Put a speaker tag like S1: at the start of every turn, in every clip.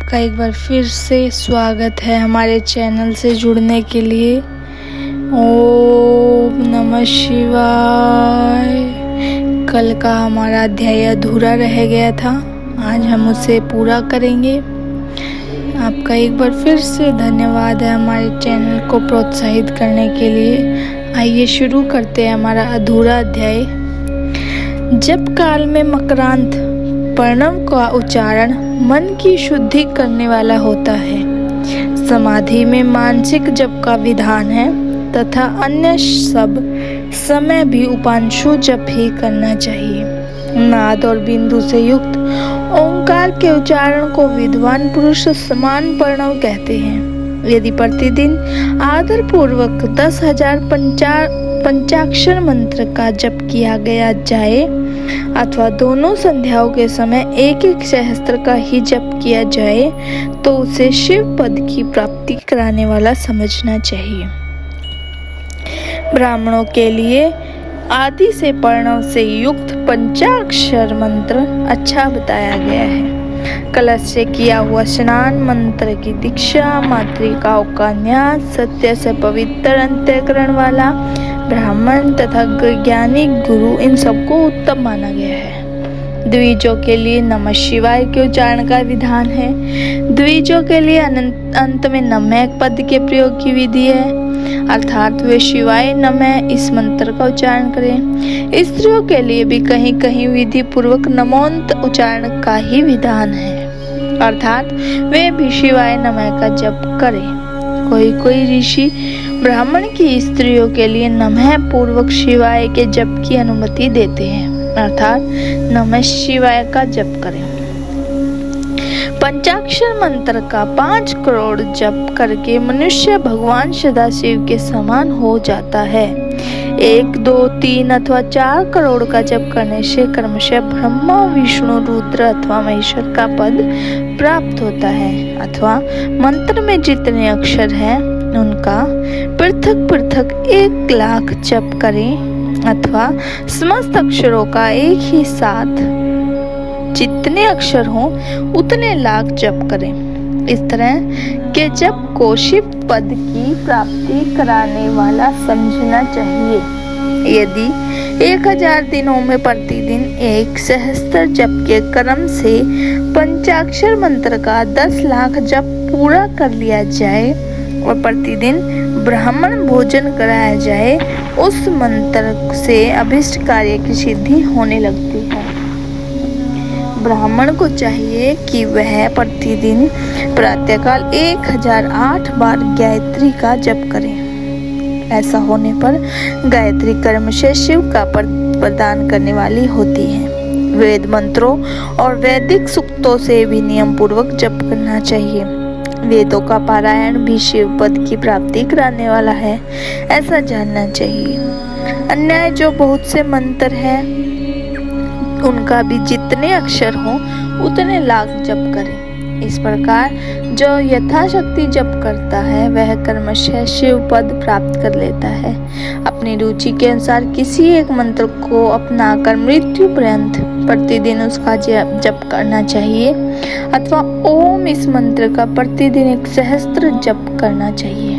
S1: आपका एक बार फिर से स्वागत है हमारे चैनल से जुड़ने के लिए। ओम नमः शिवाय। कल का हमारा अध्याय अधूरा रह गया था, आज हम उसे पूरा करेंगे। आपका एक बार फिर से धन्यवाद है हमारे चैनल को प्रोत्साहित करने के लिए। आइए शुरू करते हैं हमारा अधूरा अध्याय। जप काल में मकरांत प्रणव का उच्चारण मन की शुद्धि करने वाला होता है। समाधि में मानसिक जप का विधान है तथा अन्य सब समय भी उपांशु जप ही करना चाहिए। नाद और बिंदु से युक्त ओंकार के उच्चारण को विद्वान पुरुष समान प्रणव कहते हैं। यदि प्रतिदिन आदर पूर्वक 10,000 पंचाक्षर मंत्र का जप किया गया जाए अथवा दोनों संध्याओं के समय एक एक सहस्त्र का ही जप किया जाए तो उसे शिव पद की प्राप्ति कराने वाला समझना चाहिए। ब्राह्मणों के लिए आदि से प्रणव से युक्त पंचाक्षर मंत्र अच्छा बताया गया है। कलश से किया हुआ स्नान, मंत्र की दीक्षा, मातृकाओं का न्यास, सत्य से पवित्र अंतःकरण वाला ब्राह्मण तथा ज्ञानी गुरु, इन सबको उत्तम माना गया है। द्विजों के लिए नमः शिवाय के उच्चारण का विधान है। द्विजों के लिए अंत में नमः पद के प्रयोग की विधि है, अर्थात वे शिवाय नमः इस मंत्र का उच्चारण करें। स्त्रियों के लिए भी कहीं कहीं विधि पूर्वक नमोन्त उच्चारण का ही विधान है, अर्थात वे भी शिवाय नमः का जप करें। कोई ऋषि ब्राह्मण की स्त्रियों के लिए नमः पूर्वक शिवाय के जप की अनुमति देते हैं, अर्थात नमः शिवाय का जप करें। पंचाक्षर मंत्र का 5 करोड़ जप करके मनुष्य भगवान सदाशिव के समान हो जाता है। 1, 2, 3 अथवा 4 करोड़ का जप करने से क्रमशः ब्रह्मा, विष्णु, रुद्र अथवा महेश्वर का पद प्राप्त होता है। अथवा मंत्र में जितने अक्षर हैं उनका पृथक पृथक 1 लाख जप करें अथवा समस्त अक्षरों का एक ही साथ जितने अक्षर हों उतने लाख जप करें। इस तरह के जप को शिव पद की प्राप्ति कराने वाला समझना चाहिए। यदि 1000 दिनों में प्रतिदिन 1 सहस्त्र जप के क्रम से पंचाक्षर मंत्र का 10 लाख जप पूरा कर लिया जाए और प्रतिदिन ब्राह्मण भोजन कराया जाए, उस मंत्र से अभिष्ट कार्य की सिद्धि होने लगती है। ब्राह्मण को चाहिए कि वह प्रतिदिन प्रातःकाल 1008 बार गायत्री का जप करें। ऐसा होने पर गायत्री कर्म से शिव का प्रदान करने वाली होती है। वेद मंत्रों और वैदिक सूक्तों से भी नियम पूर्वक जप करना चाहिए। वेदों का पारायण भी शिव पद की प्राप्ति कराने वाला है, ऐसा जानना चाहिए। अन्य जो बहुत से मंत्र हैं उनका भी जितने अक्षर हों उतने लाख जप करें। इस प्रकार जो यथाशक्ति जप करता है वह क्रमशः शिव पद प्राप्त कर लेता है। अपनी रुचि के अनुसार किसी एक मंत्र को अपनाकर मृत्यु पर्यंत प्रतिदिन उसका जप करना चाहिए अथवा ओम इस मंत्र का प्रतिदिन 1 सहस्त्र जप करना चाहिए।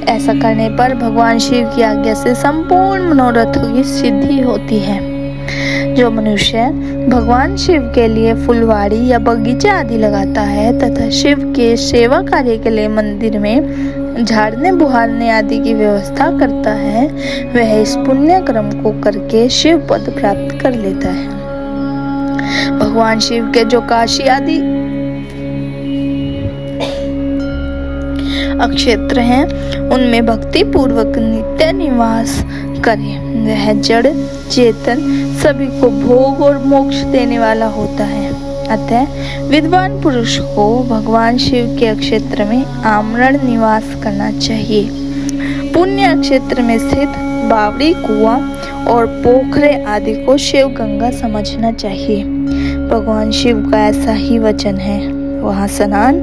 S1: ऐसा करने पर भगवान शिव की आज्ञा से संपूर्ण मनोरथों की सिद्धि होती है। जो मनुष्य भगवान शिव के लिए फुलवाड़ी या बगीचा आदि लगाता है तथा शिव के सेवा कार्य के लिए मंदिर में झाड़ने बुहारने आदि की व्यवस्था करता है, वह इस पुण्य कर्म को करके शिव पद प्राप्त कर लेता है। भगवान शिव के जो काशी आदि अक्षेत्र हैं उनमें भक्ति पूर्वक नित्य निवास करें। वह जड़ चेतन सभी को भोग और मोक्ष देने वाला होता है। अतः विद्वान पुरुष को भगवान शिव के क्षेत्र में आमरण निवास करना चाहिए। पुण्य क्षेत्र में स्थित बावड़ी, कुआं और पोखरे आदि को शिव गंगा समझना चाहिए। भगवान शिव का ऐसा ही वचन है, वहाँ स्नान,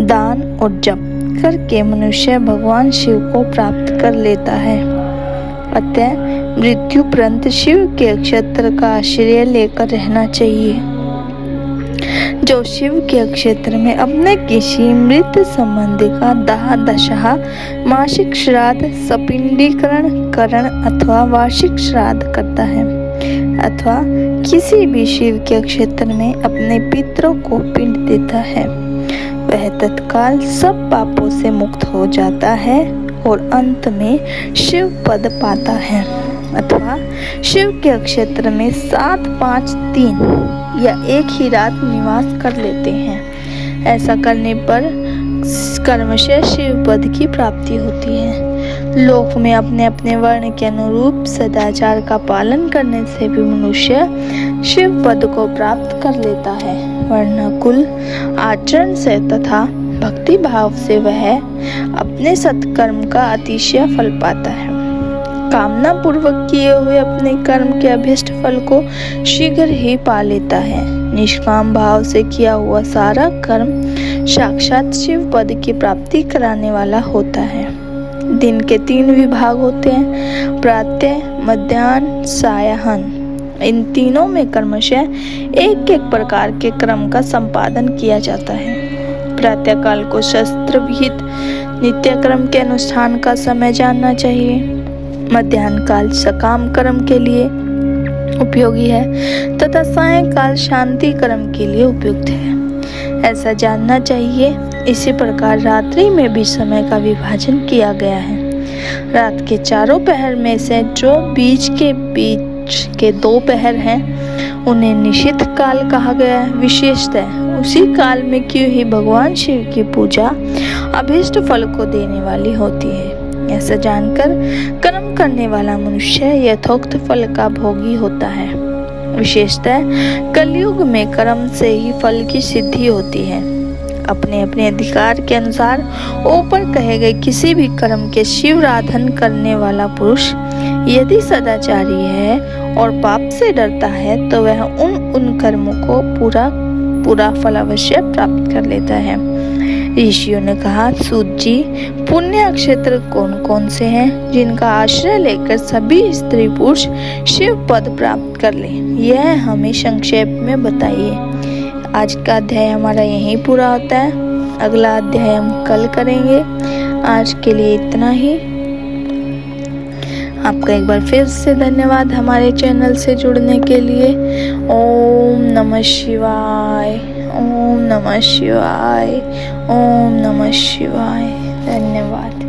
S1: दान और जप करके मनुष्य भगवान शिव को प्राप्त कर लेता है। अतः मृत्यु पर्यंत शिव के क्षेत्र का आश्रय लेकर रहना चाहिए। जो शिव के क्षेत्र में अपने किसी मृत संबंधी का दाह दशा, मासिक श्राद्ध, सपिंडीकरण करण अथवा वार्षिक श्राद्ध करता है अथवा किसी भी शिव के क्षेत्र में अपने पितरों को पिंड देता है, वह तत्काल सब पापों से मुक्त हो जाता है और अंत में शिव पद पाता है अथवा शिव के क्षेत्र में 7, 5, 3 या एक ही रात निवास कर लेते हैं। ऐसा करने पर कर्मशः शिव पद की प्राप्ति होती है। लोक में अपने अपने वर्ण के अनुरूप सदाचार का पालन करने से भी मनुष्य शिव पद को प्राप्त कर लेता है। वर्णाकुल आचरण से तथा भक्ति भाव से वह अपने सत्कर्म का अतिशय फल पाता है। कामना पूर्वक किए हुए अपने कर्म के अभीष्ट फल को शीघ्र ही पा लेता है। निष्काम भाव से किया हुआ सारा कर्म साक्षात शिव पद की प्राप्ति कराने वाला होता है। दिन के 3 विभाग होते हैं, प्रातः, मध्याह्न, सायंहन। इन तीनों में क्रमशः एक एक प्रकार के क्रम का संपादन किया जाता है। प्रातः काल को शस्त्र विहित नित्य क्रम के अनुष्ठान का समय जानना चाहिए। मध्याह्न काल सकाम कर्म के लिए उपयोगी है तथा सायंकाल शांति कर्म के लिए उपयुक्त है, ऐसा जानना चाहिए। इसी प्रकार रात्रि में भी समय का विभाजन किया गया है। रात के चारों पहर में से जो बीच के 2 पहर हैं उन्हें निषिद्ध काल कहा गया है। विशेषतः उसी काल में क्यों ही भगवान शिव की पूजा अभीष्ट फल को देने वाली होती है। ऐसा जानकर कर्म करने वाला मनुष्य यथोक्त फल का भोगी होता है। विशेषतः कलयुग में कर्म से ही फल की सिद्धि होती है। अपने अपने अधिकार के अनुसार ऊपर कहे गए किसी भी कर्म के शिवराधन करने वाला पुरुष यदि सदाचारी है और पाप से डरता है तो वह उन कर्मों को पूरा फल अवश्य प्राप्त कर लेता है। ऋषियों ने कहा, सूत जी, पुण्य क्षेत्र कौन कौन से हैं जिनका आश्रय लेकर सभी स्त्री पुरुष शिव पद प्राप्त कर ले, यह हमें संक्षेप में बताइए। आज का अध्याय हमारा यहीं पूरा होता है। अगला अध्याय हम कल करेंगे। आज के लिए इतना ही। आपका एक बार फिर से धन्यवाद हमारे चैनल से जुड़ने के लिए। ओम नमः शिवाय, ओम नमः शिवाय, ओम नमः शिवाय। धन्यवाद।